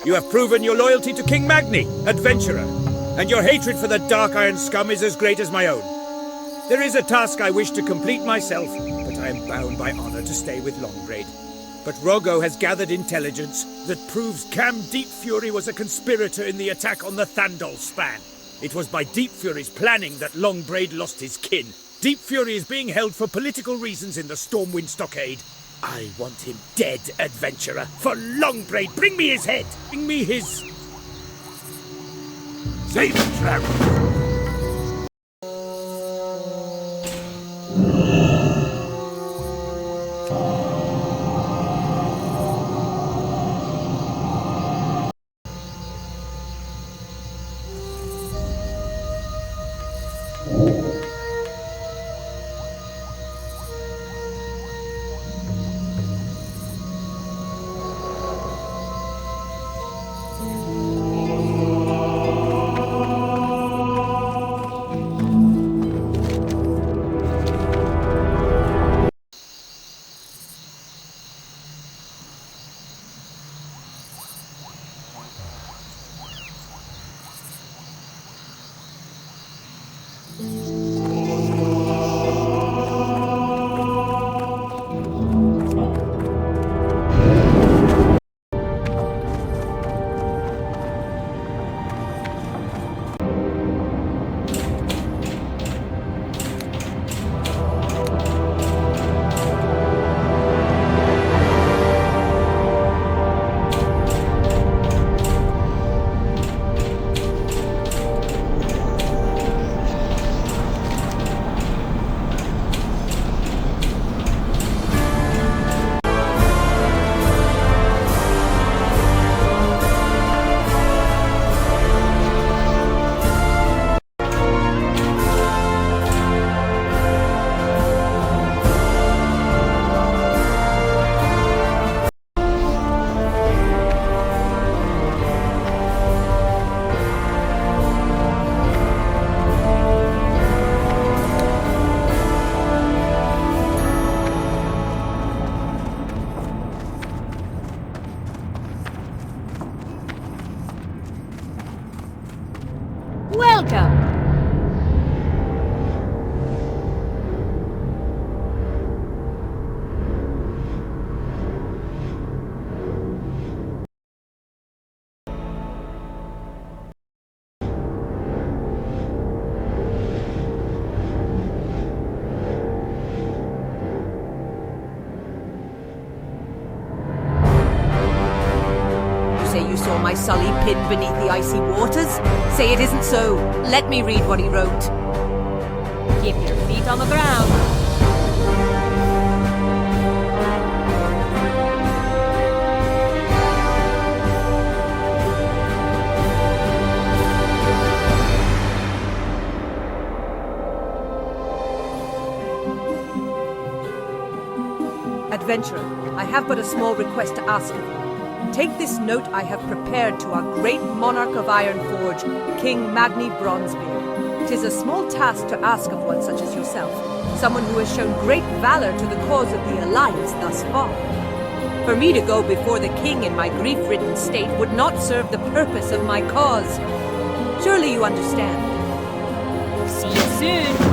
You have proven your loyalty to King Magni, adventurer, and your hatred for the Dark Iron scum is as great as my own. There is a task I wish to complete myself, but I am bound by honor to stay with Longbraid. But Rogo has gathered intelligence that proves Cam Deep Fury was a conspirator in the attack on the Thandol span. It was by Deep Fury's planning that Longbraid lost his kin. Deep Fury is being held for political reasons in the Stormwind Stockade. I want him dead, adventurer. For Longbraid, bring me his head! Bring me his... Save him, Travis! My Sully pinned beneath the icy waters? Say it isn't so. Let me read what he wrote. Keep your feet on the ground. Adventurer, I have but a small request to ask of you. Take this note I have prepared to our great monarch of Ironforge, King Magni Bronzebeard. 'Tis a small task to ask of one such as yourself, someone who has shown great valor to the cause of the Alliance thus far. For me to go before the king in my grief-ridden state would not serve the purpose of my cause. Surely you understand. See you soon.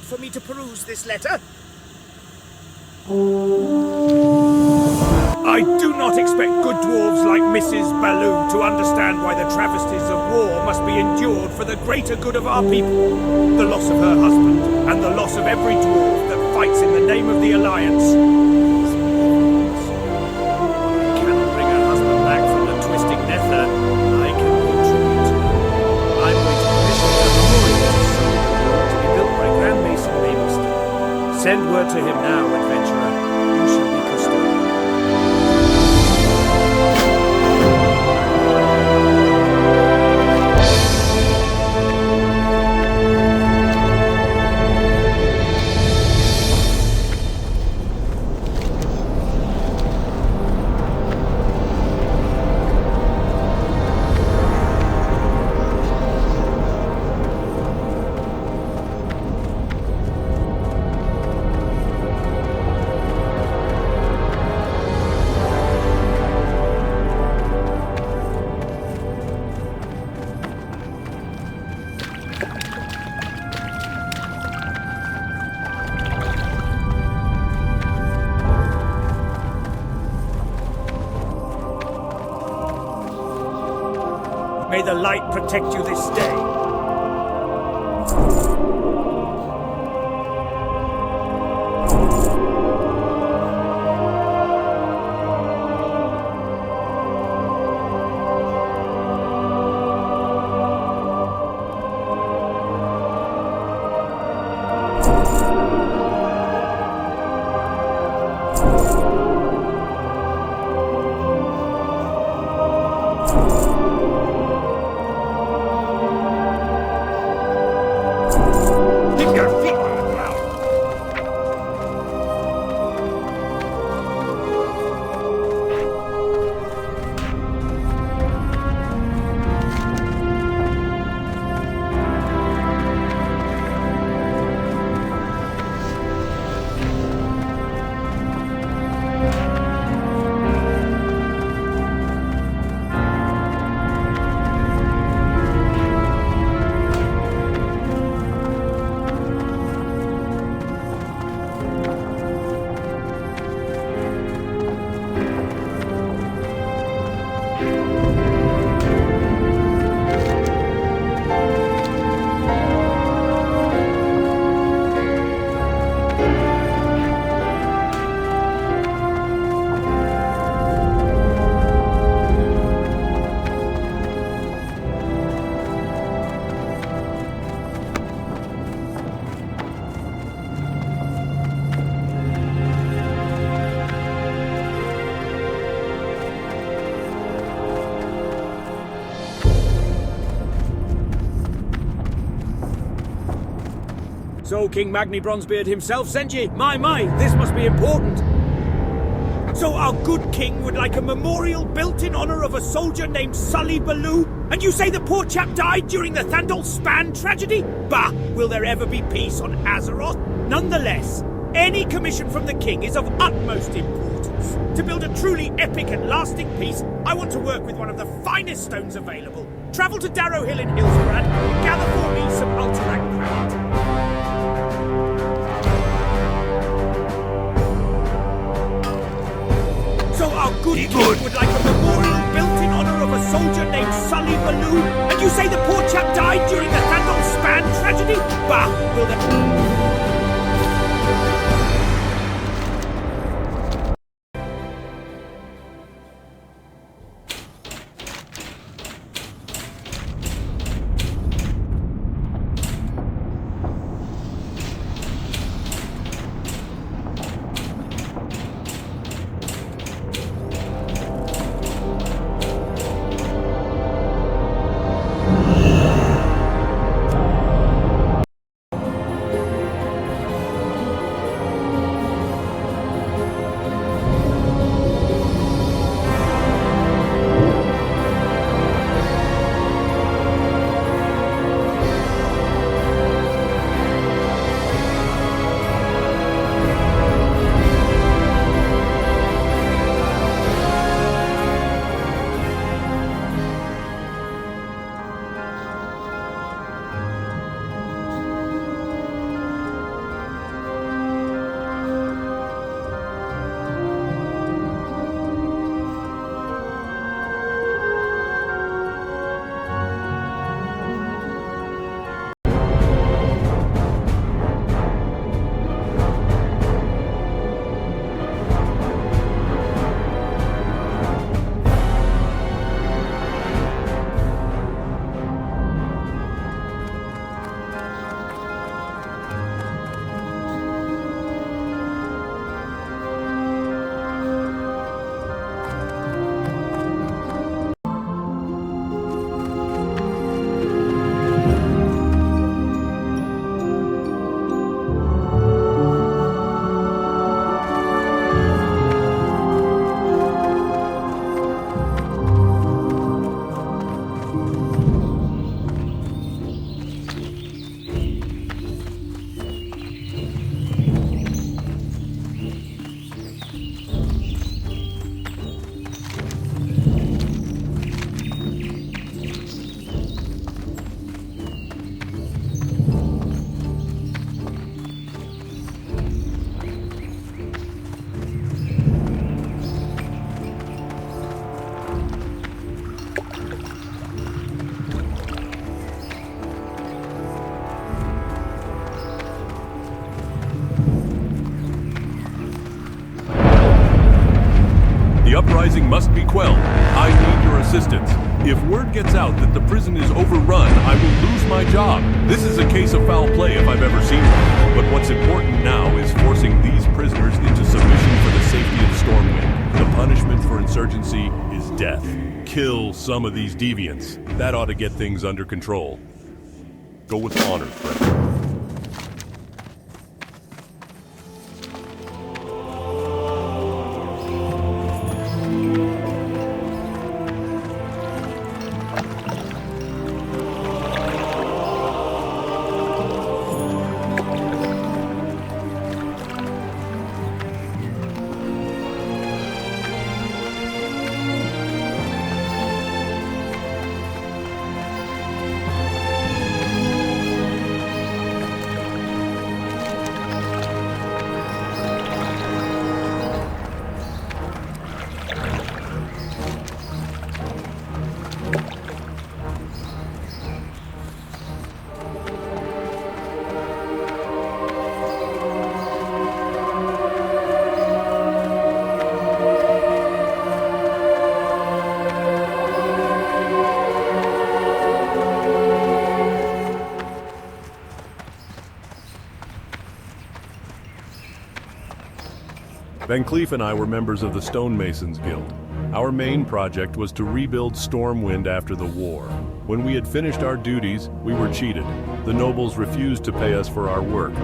for me to peruse this letter? I do not expect good dwarves like Mrs. Baloo to understand why the travesties of war must be endured for the greater good of our people. The loss of her husband, and the loss of every dwarf that fights in the name of the Alliance. I cannot bring her husband back from the twisting nether. I can contribute. I'm waiting permission for the memorial to be built by Grand Mason Maymester. Send word to him now, adventurer. You shall be custodian. May the light protect you this day. So King Magni Bronzebeard himself sent ye? My, this must be important. So our good king would like a memorial built in honor of a soldier named Sully Baloo? And you say the poor chap died during the Thandol Span tragedy? Bah! Will there ever be peace on Azeroth? Nonetheless, any commission from the king is of utmost importance. To build a truly epic and lasting peace, I want to work with one of the finest stones available. Travel to Darrow Hill in Hillsbrad, gather for me some Alterac granite. So our good king would like a memorial built in honor of a soldier named Sully Baloo? And you say the poor chap died during the Thandol Span tragedy? Bah! Will there... The uprising must be quelled. I need your assistance. If word gets out that the prison is overrun, I will lose my job. This is a case of foul play if I've ever seen one. But what's important now is forcing these prisoners into submission for the safety of Stormwind. The punishment for insurgency is death. Kill some of these deviants. That ought to get things under control. Go with honor, Thredd. Van Cleef and I were members of the Stonemasons Guild. Our main project was to rebuild Stormwind after the war. When we had finished our duties, we were cheated. The nobles refused to pay us for our work.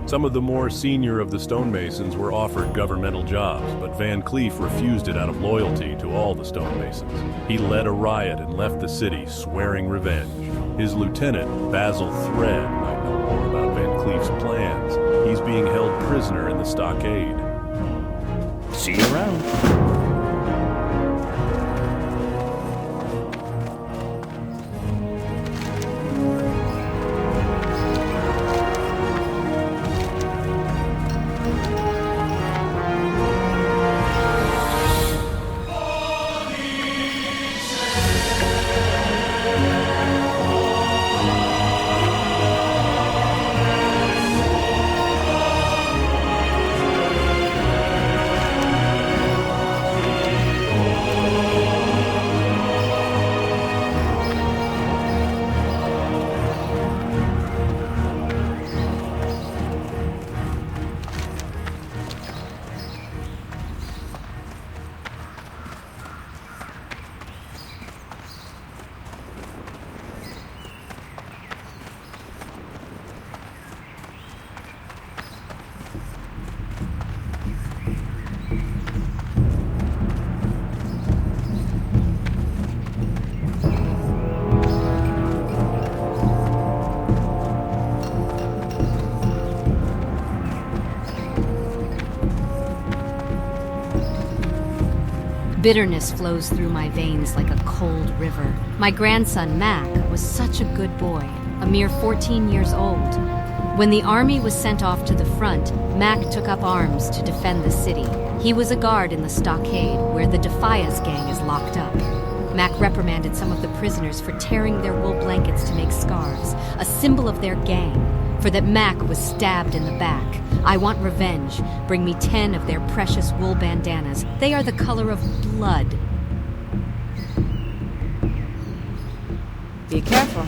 Some of the more senior of the stonemasons were offered governmental jobs, but Van Cleef refused it out of loyalty to all the stonemasons. He led a riot and left the city, swearing revenge. His lieutenant, Bazil Thredd, might know more about Van Cleef's plans. He's being held prisoner in the stockade. See you around. Bitterness flows through my veins like a cold river. My grandson, Mac, was such a good boy, a mere 14 years old. When the army was sent off to the front, Mac took up arms to defend the city. He was a guard in the stockade, where the Defias gang is locked up. Mac reprimanded some of the prisoners for tearing their wool blankets to make scarves, a symbol of their gang, for that Mac was stabbed in the back. I want revenge. Bring me 10 of their precious wool bandanas. They are the color of blood. Be careful.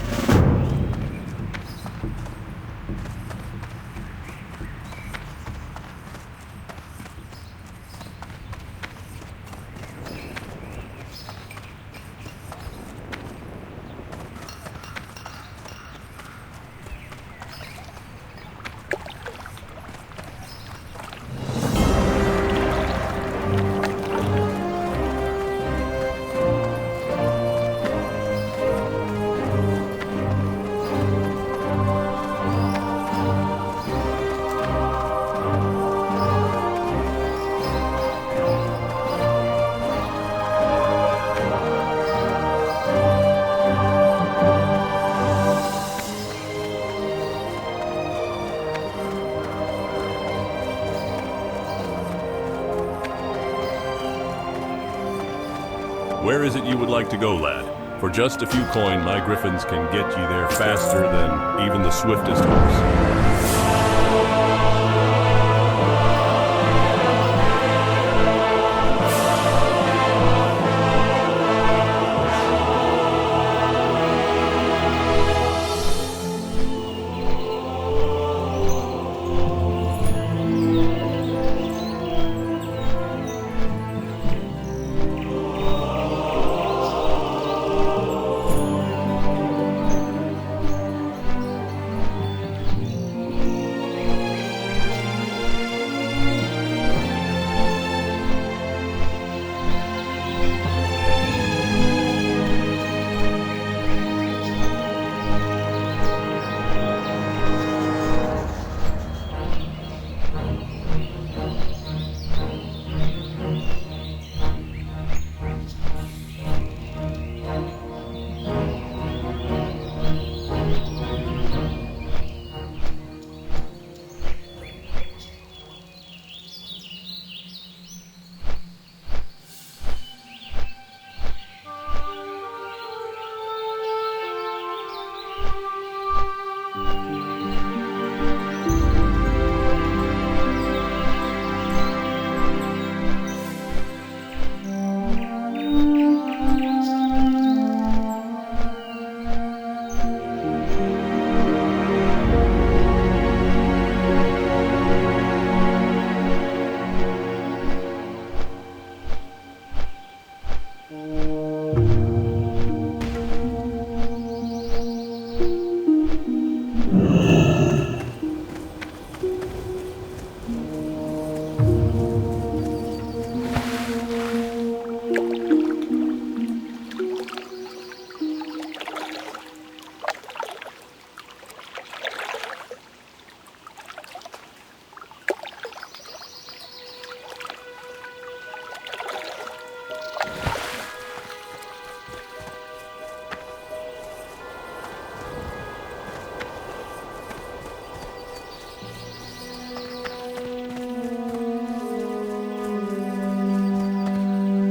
Where is it you would like to go, lad? For just a few coin, my griffins can get you there faster than even the swiftest horse.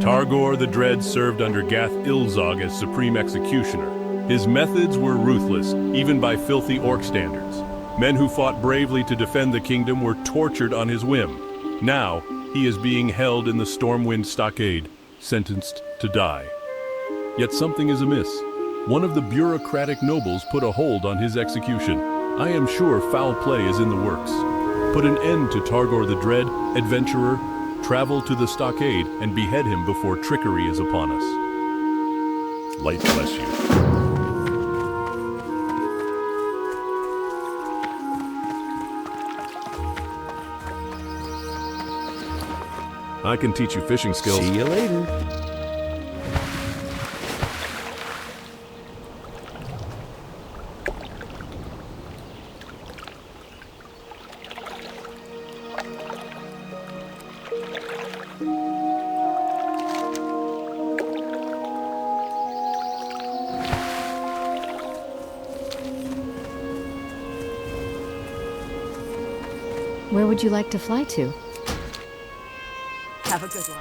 Targor the Dread served under Gath Ilzog as supreme executioner. His methods were ruthless, even by filthy orc standards. Men who fought bravely to defend the kingdom were tortured on his whim. Now, he is being held in the Stormwind Stockade, sentenced to die. Yet something is amiss. One of the bureaucratic nobles put a hold on his execution. I am sure foul play is in the works. Put an end to Targor the Dread, adventurer. Travel to the stockade and behead him before trickery is upon us. Light bless you. I can teach you fishing skills. See you later. Where would you like to fly to? Have a good one.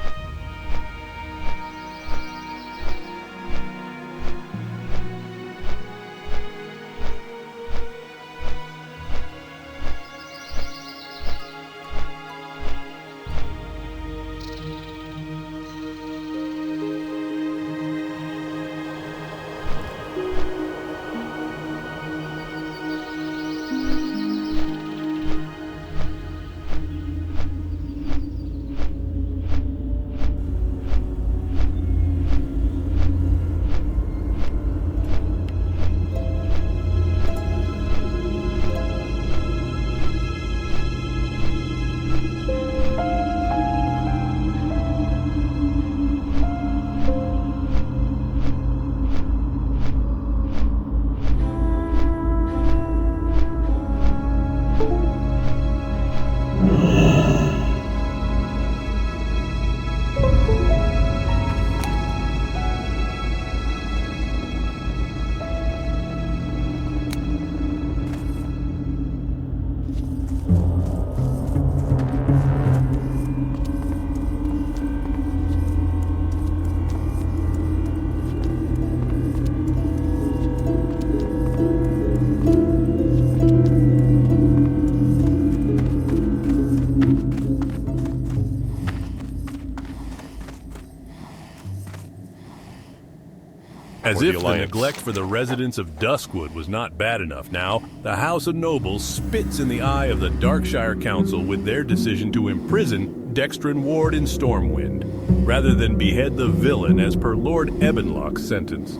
As if the neglect for the residents of Duskwood was not bad enough now, the House of Nobles spits in the eye of the Darkshire Council with their decision to imprison Dextrin Ward in Stormwind, rather than behead the villain as per Lord Ebenlock's sentence.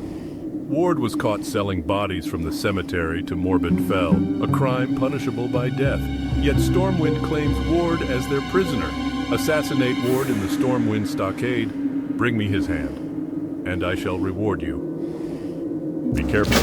Ward was caught selling bodies from the cemetery to Morbid Fell, a crime punishable by death. Yet Stormwind claims Ward as their prisoner. Assassinate Ward in the Stormwind Stockade, bring me his hand, and I shall reward you. Be careful.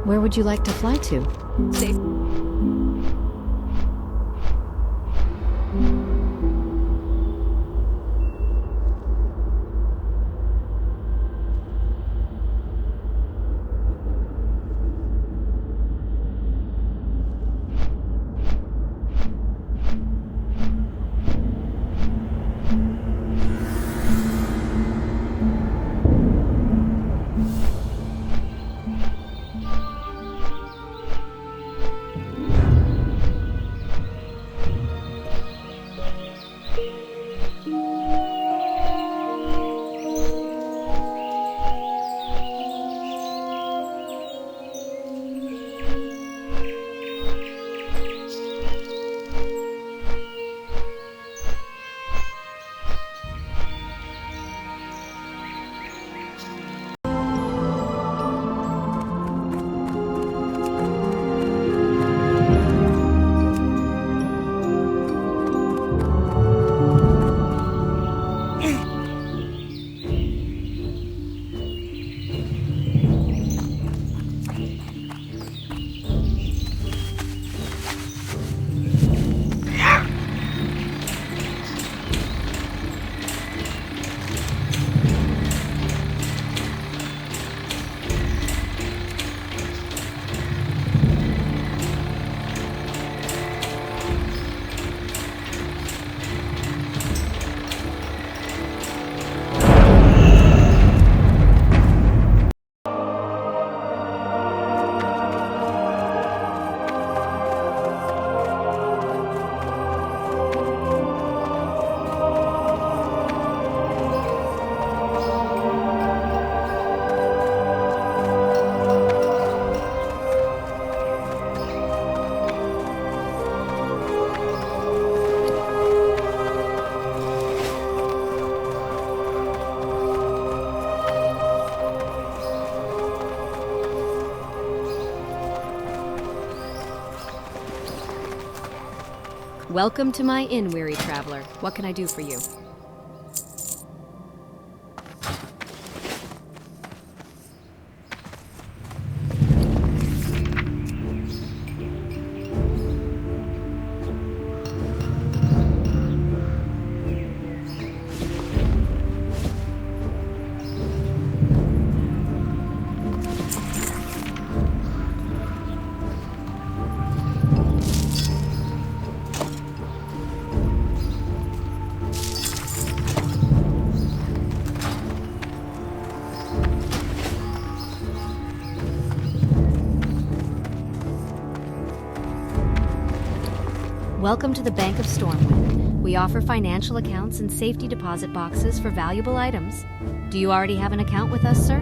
Where would you like to fly to? Safe. Welcome to my inn, weary traveler. What can I do for you? Welcome to the Bank of Stormwind. We offer financial accounts and safety deposit boxes for valuable items. Do you already have an account with us, sir?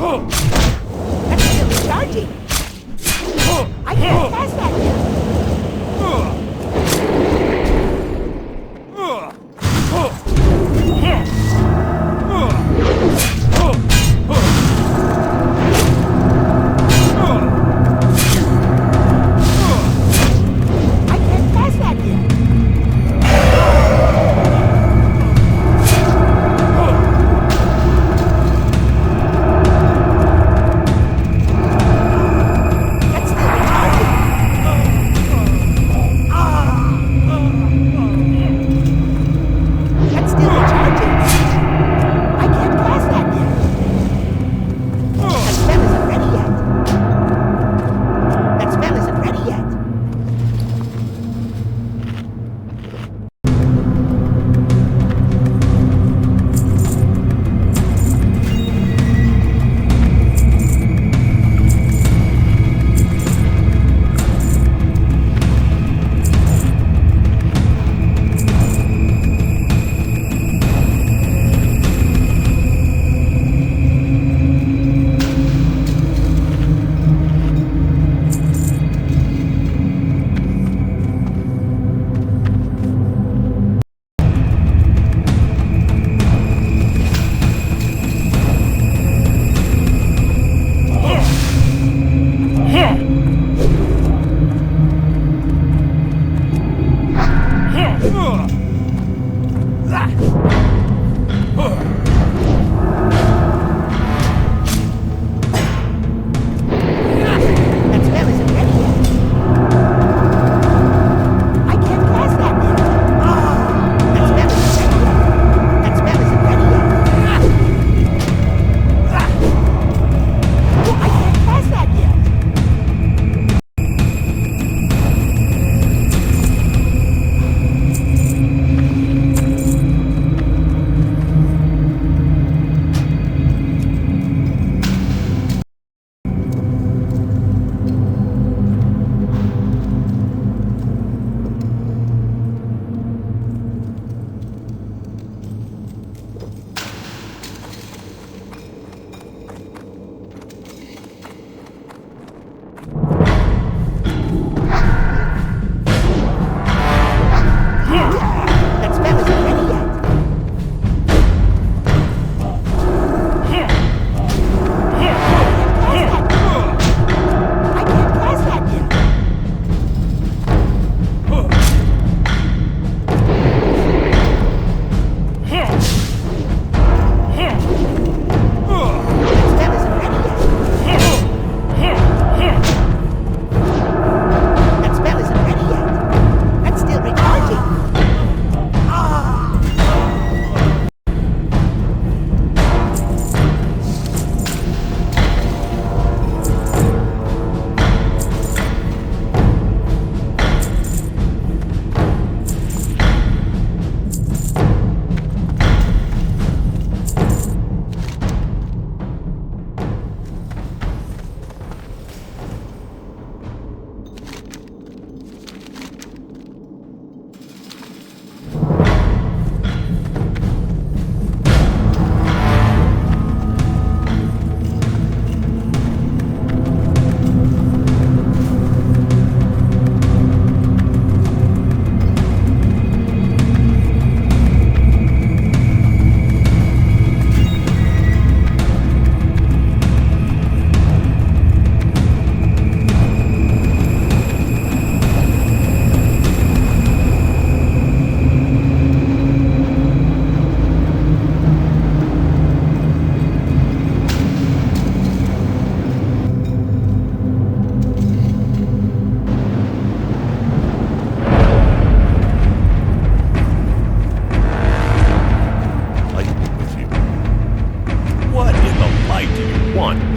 That's still recharging. I can't pass that yet.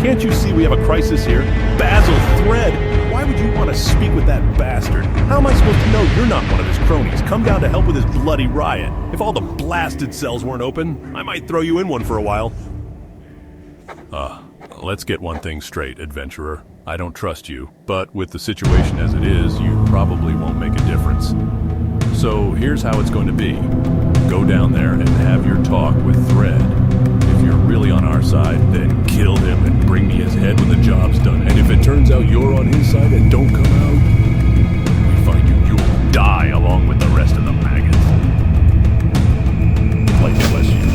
Can't you see we have a crisis here? Bazil Thredd! Why would you want to speak with that bastard? How am I supposed to know you're not one of his cronies? Come down to help with his bloody riot. If all the blasted cells weren't open, I might throw you in one for a while. Let's get one thing straight, adventurer. I don't trust you, but with the situation as it is, you probably won't make a difference. So here's how it's going to be. Go down there and have your talk with Thredd. If you're really on our side, then kill him and out you're on his side and don't come out, we find you, you'll die along with the rest of the maggots. Light bless you.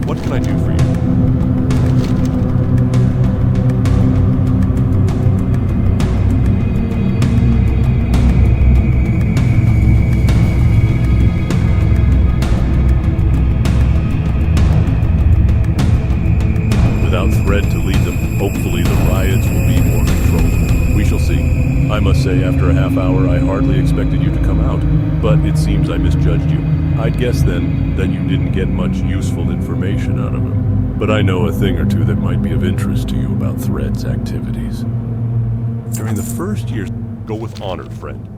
What can I do for you? Without Thredd to lead them, hopefully the riots will be more controlled. We shall see. I must say, after a half hour, I hardly expected you to come out, but it seems I misjudged you. I'd guess then that you didn't get much useful information out of him. But I know a thing or two that might be of interest to you about Thredd's activities. During the first years, go with honor, friend.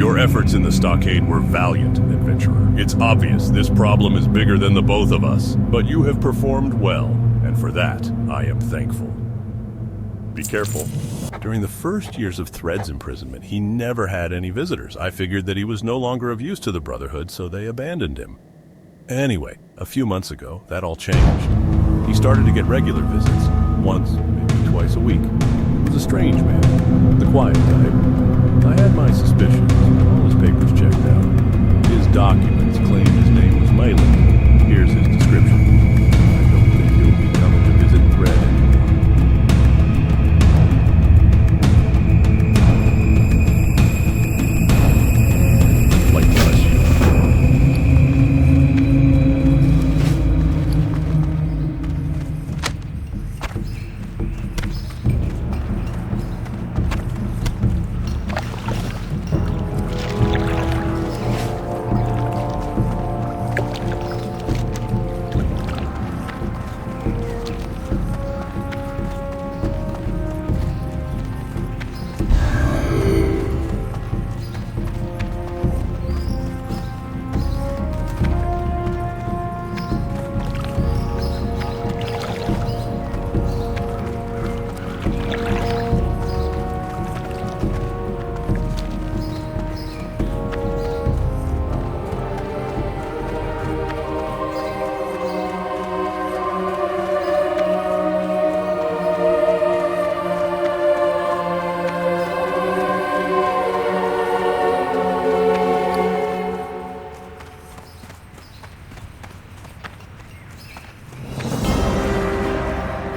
Your efforts in the stockade were valiant, adventurer. It's obvious this problem is bigger than the both of us, but you have performed well, and for that, I am thankful. Be careful. During the first years of Thredd's imprisonment, he never had any visitors. I figured that he was no longer of use to the Brotherhood, so they abandoned him. Anyway, a few months ago, that all changed. He started to get regular visits, once, maybe twice a week. He was a strange man, the quiet type. I had my suspicions, all his papers checked out. His documents claimed his name was Malin. Here's his description. I don't think he'll be coming to visit Thredd anymore.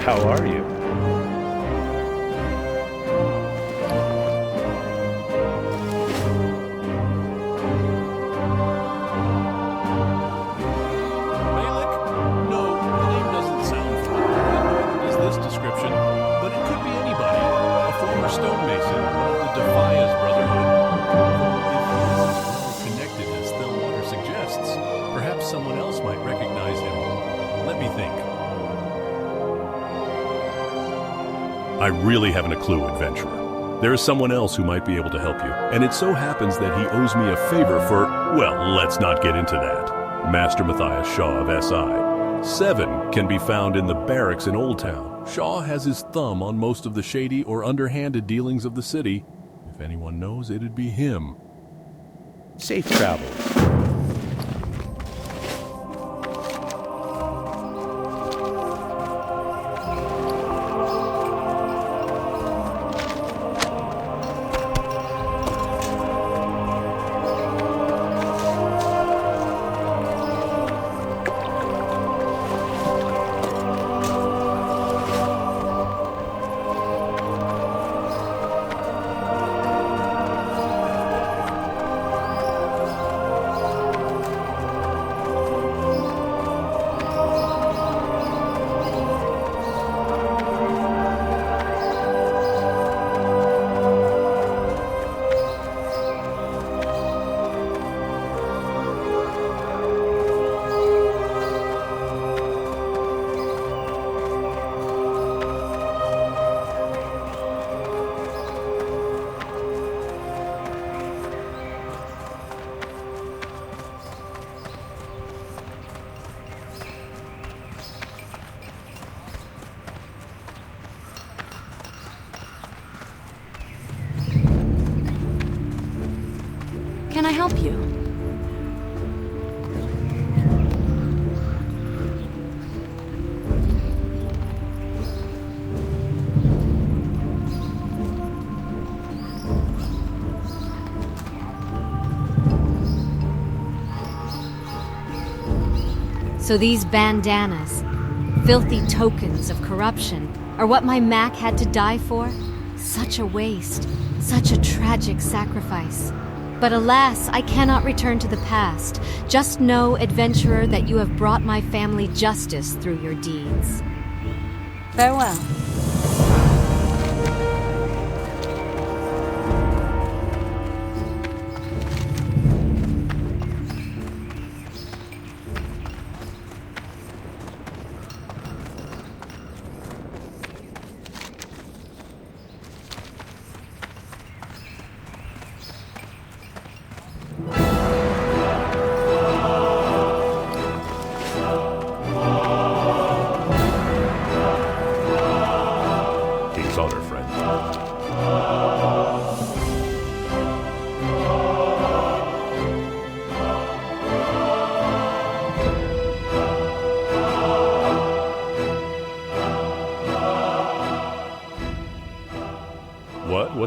How are you? Malik? No, the name doesn't sound familiar. Neither does this description, but it could be anybody. A former stonemason, one of the Defias Brotherhood. If he's as well connected as Thelwater suggests, perhaps someone else might recognize him. Let me think. I really haven't a clue, adventurer. There is someone else who might be able to help you, and it so happens that he owes me a favor for, well, let's not get into that. Master Matthias Shaw of SI. 7 can be found in the barracks in Old Town. Shaw has his thumb on most of the shady or underhanded dealings of the city. If anyone knows, it'd be him. Safe travels. Can I help you? So these bandanas, filthy tokens of corruption, are what my Mac had to die for? Such a waste, such a tragic sacrifice. But alas, I cannot return to the past. Just know, adventurer, that you have brought my family justice through your deeds. Farewell.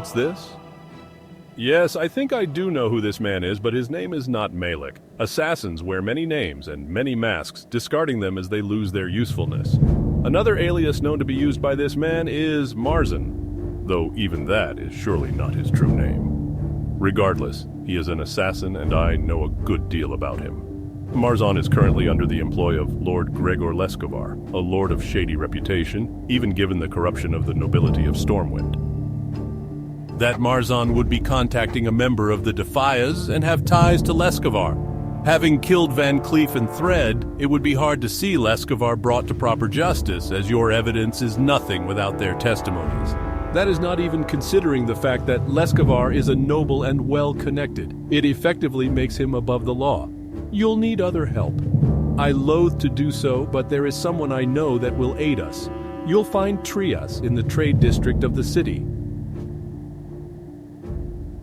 What's this? Yes, I think I do know who this man is, but his name is not Malik. Assassins wear many names and many masks, discarding them as they lose their usefulness. Another alias known to be used by this man is Marzan, though even that is surely not his true name. Regardless, he is an assassin and I know a good deal about him. Marzan is currently under the employ of Lord Gregor Leskovar, a lord of shady reputation, even given the corruption of the nobility of Stormwind. That Marzan would be contacting a member of the Defias and have ties to Leskovar. Having killed Van Cleef and Thredd, it would be hard to see Leskovar brought to proper justice, as your evidence is nothing without their testimonies. That is not even considering the fact that Leskovar is a noble and well-connected. It effectively makes him above the law. You'll need other help. I loathe to do so, but there is someone I know that will aid us. You'll find Trias in the trade district of the city.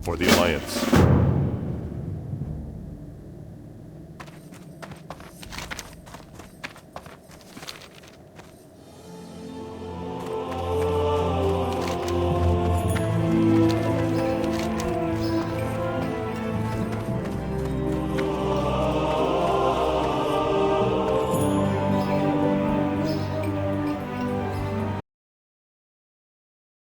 For the Alliance.